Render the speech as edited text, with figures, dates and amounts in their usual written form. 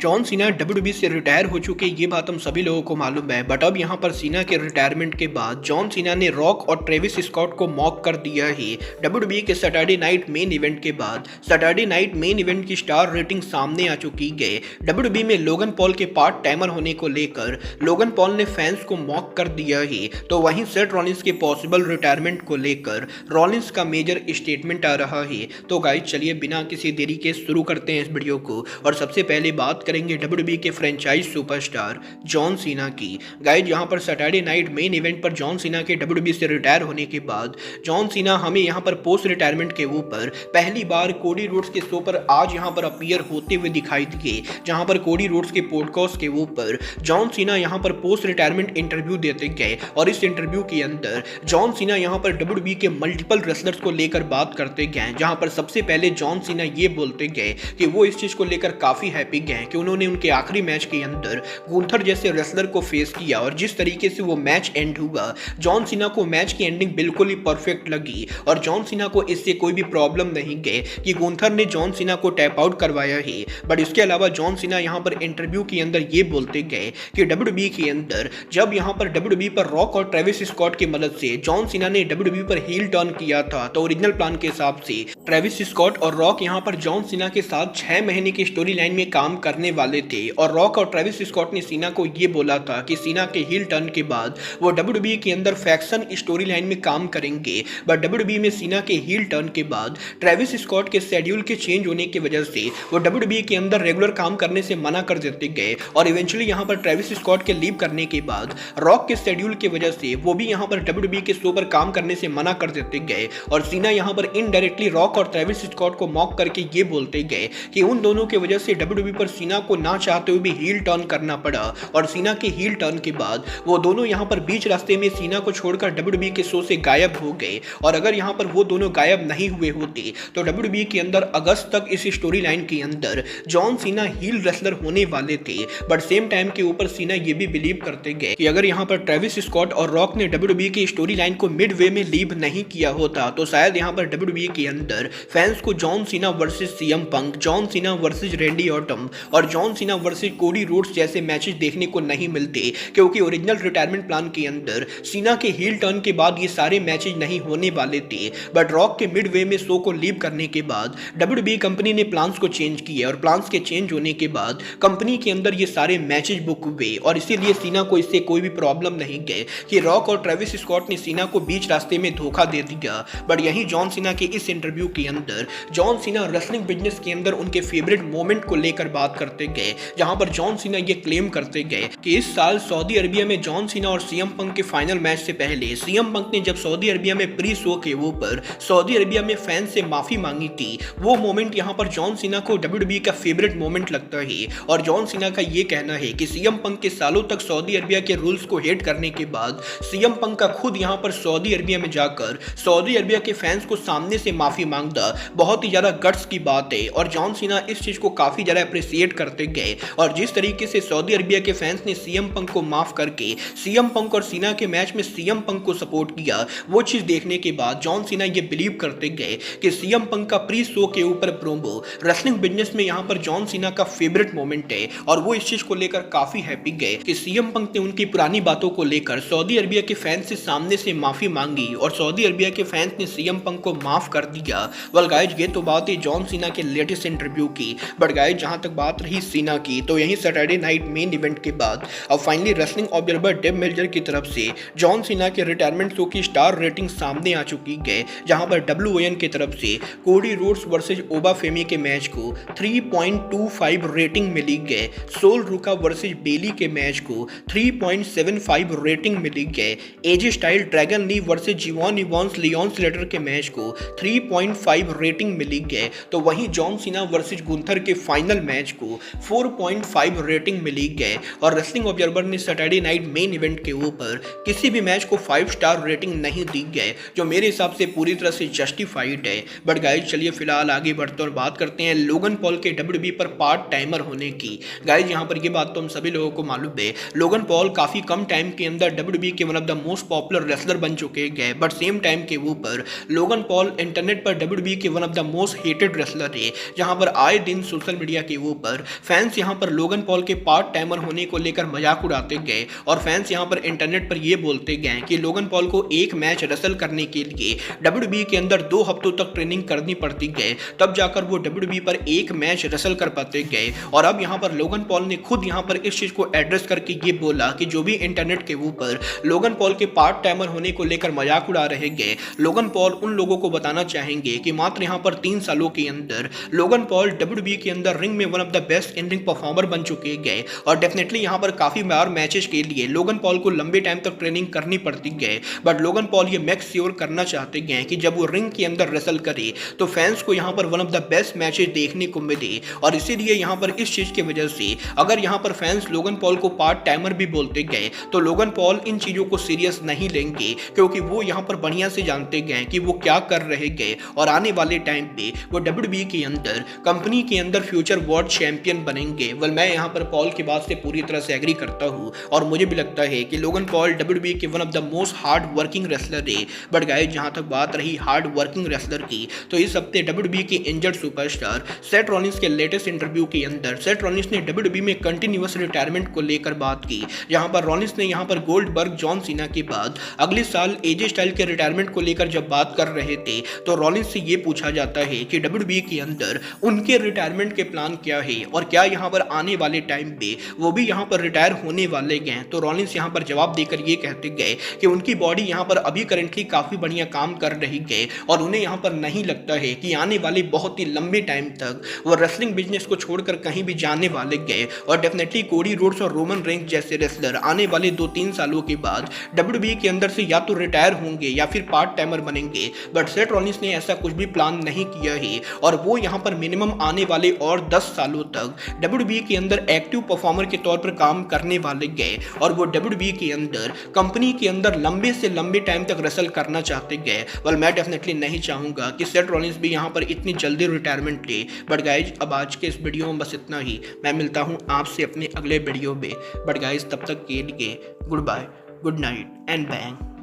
John Cena WWE से retire हो चुके, ये बात हम सभी लोगों को मालूम है। बट अब यहाँ पर सीना के रिटायरमेंट के बाद जॉन सीना ने रॉक और ट्रेविस स्कॉट को मॉक कर दिया है। डब्ल्यूडब्ल्यूई के सैटरडे नाइट मेन इवेंट के बाद सैटरडे नाइट मेन इवेंट की स्टार रेटिंग सामने आ चुकी है। डब्ल्यूडब्ल्यूई में लोगन पॉल के पार्ट टाइमर होने को लेकर लोगन पॉल ने फैंस को मॉक कर दिया है, तो वहीं सेथ रॉलिंस के पॉसिबल रिटायरमेंट को लेकर रॉलिंस का मेजर स्टेटमेंट आ रहा है। तो गाइस चलिए बिना किसी देरी के शुरू करते हैं इस वीडियो को, और सबसे पहले बात करेंगे डब्ल्यूडब्ल्यूई के फ्रेंचाइज सुपरस्टार जॉन सीना की। गाइस यहां पर सैटरडे नाइट मेन इवेंट पर जॉन सीना के डब्ल्यूडब्ल्यूई से रिटायर होने के बाद जॉन सीना हमें यहां पर पोस्ट रिटायरमेंट के ऊपर पहली बार कोडी रोड्स के शो पर आज यहां पर अपीयर होते हुए दिखाई दिए, जहां पर कोडी रोड्स के पॉडकास्ट के ऊपर जॉन सीना यहां पर पोस्ट रिटायरमेंट इंटरव्यू देते गए। और इस इंटरव्यू के अंदर जॉन सीना यहां पर डब्ल्यूडब्ल्यूई के मल्टीपल रेसलर्स को लेकर बात करते गए, जहां पर सबसे पहले जॉन सीना ये बोलते गए कि वो इस चीज को लेकर काफी हैप्पी गए कि उन्होंने उनके आखिरी मैच के अंदर गुंथर जैसे रेसलर को फेस किया, और जिस तरीके से वो मैच एंड हुआ जॉन सीना को मैच की एंडिंग बिल्कुल ही परफेक्ट लगी, और जॉन सीना को इससे कोई भी प्रॉब्लम नहीं गए कि गुंथर ने जॉन सीना को टैप आउट करवाया है। बट इसके अलावा जॉन सीना यहाँ पर इंटरव्यू के अंदर ये बोलते गए कि डब्ल्यूडब्ल्यूई के अंदर जब यहाँ पर डब्ल्यूडब्ल्यूई पर रॉक और ट्रेविस स्कॉट की मदद से जॉन सीना ने डब्ल्यूडब्ल्यूई पर हील टर्न किया था, तो ओरिजिनल प्लान के हिसाब से ट्रेविस स्कॉट और रॉक यहाँ पर जॉन सीना के साथ 6 महीने की स्टोरी लाइन में काम करने वाले थे, और रॉक और ट्रेविस स्कॉट ने सीना को ये बोला था कि सीना के हील टर्न के बाद वो डब्ल्यूडब्ल्यूई के अंदर फैक्शन स्टोरी लाइन में काम करेंगे। बट डब्ल्यूडब्ल्यूई में सीना के हील टर्न के बाद ट्रेविस स्कॉट के शेड्यूल के चेंज होने की वजह से वो डब्ल्यूडब्ल्यूई के अंदर रेगुलर काम करने से मना कर देते गए, और इवेंचुअली यहाँ पर ट्रेविस स्कॉट के लीव करने के बाद रॉक के शेड्यूल की वजह से वो भी यहाँ पर डब्ल्यूडब्ल्यूई के शो पर काम करने से मना कर देते गए, और सीना यहाँ पर इनडायरेक्टली रॉक और ट्रेविस स्कॉट को मॉक करके ये बोलते गए कि उन दोनों की वजह से डब्ल्यूडब्ल्यूई पर सीना को ना चाहते हुए भी हील टर्न करना पड़ा, और सीना के हील टर्न के बाद वो दोनों यहाँ पर बीच रास्ते में सीना को छोड़कर डब्ल्यूडब्ल्यूई के शो से गायब हो गए। और अगर यहाँ पर वो दोनों गायब नहीं हुए होते तो डब्ल्यूडब्ल्यूई के अंदर अगस्त तक इस स्टोरी लाइन के अंदर जॉन सीना हील रेसलर होने वाले थे। बट सेम टाइम के ऊपर सीना ये भी बिलीव करते गए कि अगर यहाँ पर ट्रेविस स्कॉट और रॉक ने डब्ल्यूडब्ल्यूई की स्टोरी लाइन को मिड वे में लीव नहीं किया होता तो शायद यहाँ पर डब्ल्यूडब्ल्यूई के अंदर फैंस को John Cena versus CM Punk, John Cena versus Randy Orton और John Cena versus Cody Rhodes जैसे मैचेस देखने को नहीं मिलते, क्योंकि ओरिजिनल रिटायरमेंट प्लान के अंदर सीना के हील टर्न के बाद ये सारे मैचेस नहीं होने वाले थे। बट रॉक के मिड वे में शो को लीव करने के बाद डब्ल्यूडब्ल्यूई कंपनी ने प्लान्स को चेंज किए, और प्लान्स के चेंज होने के बाद कंपनी के अंदर ये सारे मैचेस बुक हुए, और इसीलिए सीना को इससे कोई भी प्रॉब्लम नहीं गए कि रॉक और ट्रेविस स्कॉट ने सीना को बीच रास्ते में धोखा दे दिया। बट यहीं जॉन सीना के इस इंटरव्यू के अंदर जॉन सीना रेसलिंग बिजनेस के अंदर उनके फेवरेट मोमेंट को लेकर बात करते गए, जहां पर जॉन सीना ये क्लेम करते गए कि इस साल सऊदी अरबिया में जॉन सीना और सीएम पंक के फाइनल मैच से पहले सीएम पंक ने जब सऊदी अरबिया में प्री शो के ऊपर सऊदी अरबिया में फैंस से माफी मांगी थी, वो मोमेंट यहाँ पर जॉन सीना को डब्ल्यूडब्ल्यूई का फेवरेट मोमेंट लगता है। और जॉन सीना का ये कहना है कि सीएम पंक के सालों तक सऊदी अरबिया के रूल्स को हेट करने के बाद सीएम पंक का खुद यहाँ पर सऊदी अरबिया में जाकर सऊदी अरबिया के फैंस को सामने से माफी मांगना बहुत ही ज्यादा गट्स की बात है, और जॉन सीना इस चीज को काफी ज्यादा अप्रिशिएट करते गए। और जिस तरीके से सऊदी अरबिया के फैंस ने सीएम पंक को माफ करके सीएम पंक और सीना के मैच में सीएम पंक को सपोर्ट किया, वो चीज देखने के बाद जॉन सीना ये बिलीव करते गए कि सीएम पंक का प्री शो के ऊपर प्रोमो रेसलिंग बिजनेस में यहाँ पर जॉन सीना का फेवरेट मोमेंट है, और वो इस चीज को लेकर काफी हैप्पी गए कि सीएम पंक ने उनकी पुरानी बातों को लेकर सऊदी अरबिया के फैंस से सामने से माफी मांगी, और सऊदी अरबिया के फैंस ने सीएम पंक को माफ कर दिया। वेल गाइस ये तो बात है जॉन सीना के लेटेस्ट इंटरव्यू की। बट गाइस जहां तक बात रही सीना की, तो यही सैटरडे नाइट मेन इवेंट के बाद अब finally wrestling observer Dave Meltzer की तरफ से जॉन सीना के रिटायरमेंट शो की स्टार रेटिंग सामने आ चुकी है, जहां पर डब्ल्यूओएन की तरफ से कोडी रोड्स वर्सेस ओबा फेमी के मैच को 3.25 रेटिंग मिली है, सोल रुका वर्सेस बेली के मैच को 3.75 रेटिंग मिली है, AJ Styles Dragon Lee versus Je'Von Evans Leon Slater के मैच को 3.5 रेटिंग मिली है, तो वहीं जॉन सीना वर्सेस गुंथर के फाइनल मैच को 4.5 रेटिंग मिली है। और रेसलिंग ऑब्जर्वर ने सैटरडे नाइट मेन इवेंट के ऊपर किसी भी मैच को 5 स्टार रेटिंग नहीं दी है, जो मेरे हिसाब से पूरी तरह से जस्टिफाइड है। बट गाइज चलिए फिलहाल आगे बढ़ते और बात करते हैं लोगन पॉल के डब्ल्यूडब्ल्यूई पर पार्ट टाइमर होने की। गाइज यहाँ पर ये बात तो हम सभी लोगों को मालूम है, लोगन पॉल काफी कम टाइम के अंदर डब्ल्यूडब्ल्यूई के one of the most popular wrestler बन चुके हैं। बट सेम टाइम के ऊपर लोगन पॉल इंटरनेट पर डब्ल्यूडब्ल्यूई के one of the most hated wrestler है, जहां पर आए दिन सोशल मीडिया के ऊपर फैंस यहाँ पर लोगन पॉल के पार्ट टाइमर होने को लेकर मजाक उड़ाते गए और फैंस यहाँ पर इंटरनेट पर ये बोलते गए कि लोगन पॉल को एक मैच रसल करने के लिए WWE के अंदर 2 हफ्तों तक ट्रेनिंग करनी पड़ती गए, तब जाकर वो WWE पर एक मैच रसल कर पाते गए। और अब यहाँ पर लोगन पॉल ने खुद यहाँ पर इस चीज को एड्रेस करके ये बोला कि जो भी इंटरनेट के ऊपर लोगन पॉल के पार्ट टाइमर होने को लेकर मजाक उड़ा रहे गए, लोगन पॉल उन लोगों को बताना चाहेंगे कि मात्र यहाँ पर 3 सालों के अंदर लोगन पॉल WWE के अंदर रिंग में one of the best in ring performer बन चुके गए। और डेफिनेटली यहाँ पर काफी बार मैचेस के लिए लोगन पॉल को लंबे टाइम तक ट्रेनिंग करनी पड़ती गए, बट लोगन पॉल ये मेक श्योर करना चाहते गए कि जब वो रिंग के अंदर रेसल करे तो फैंस को यहाँ पर one of the best matches देखने को मिले। और इसीलिए यहाँ पर इस चीज की वजह से अगर यहाँ पर फैंस लोगन पॉल को पार्ट टाइमर भी बोलते गए तो लोगन पॉल इन चीजों को सीरियस नहीं लेंगे, क्योंकि वो यहाँ पर बढ़िया से जानते गए कि वो क्या कर रहे गए और आने वाले टाइम पे वो WWE के अंदर कंपनी के अंदर फ्यूचर वर्ल्ड चैंपियन बनेंगे। वेल मैं यहाँ पर पॉल की बात से पूरी तरह से एग्री करता हूँ और मुझे भी लगता है कि लोगन पॉल WWE के one of the most hard working wrestler है। बट गाइस जहाँ तक बात रही हार्ड वर्किंग रेसलर की, तो इस हफ्ते WWE के इंजर्ड सुपरस्टार सेथ रॉलिंस के लेटेस्ट इंटरव्यू के अंदर सेथ रॉलिंस ने WWE में कंटिन्यूअस रिटायरमेंट को लेकर बात की, जहां पर रॉलिंस ने यहां पर गोल्डबर्ग जॉन सीना के बाद अगले साल एजे स्टाइल के रिटायरमेंट को लेकर जब बात कर रहे थे तो रॉलिंस से ये पूछा जाता है कि WWE के अंदर उनके रिटायरमेंट के प्लान क्या है और क्या यहां पर आने वाले टाइम पे वो भी यहां पर रिटायर होने वाले गए। तो रॉलिंस यहां पर जवाब देकर ये कहते गए कि उनकी बॉडी यहां पर अभी करंटली काफी बढ़िया काम कर रही गए और उन्हें यहां पर नहीं लगता है कि आने वाले बहुत ही लंबे टाइम तक वो रेसलिंग बिजनेस को छोड़कर कहीं भी जाने वाले गए। और डेफिनेटली कोडी रोड्स और रोमन रेंज जैसे रेसलर आने वाले 2-3 सालों के बाद WWE के अंदर से या तो रिटायर होंगे या फिर पार्ट टाइमर बनेंगे, बट सेथ रॉलिंस ने ऐसा कुछ भी प्लान नहीं किया है और वो यहाँ पर मिनिमम आने वाले और 10 सालों तक WWE के अंदर एक्टिव परफॉर्मर के तौर पर काम करने वाले गए और वो WWE के अंदर कंपनी के अंदर लंबे से लंबे टाइम तक रेसल करना चाहते गए। वेल मैं डेफिनेटली नहीं चाहूंगा कि सेथ रॉलिंस भी यहाँ पर इतनी जल्दी रिटायरमेंट ले। बट गाइज अब आज के इस वीडियो में बस इतना ही। मैं मिलता हूँ आपसे अपने अगले वीडियो में। बट गाइज तब तक के लिए good bye, good night and bang.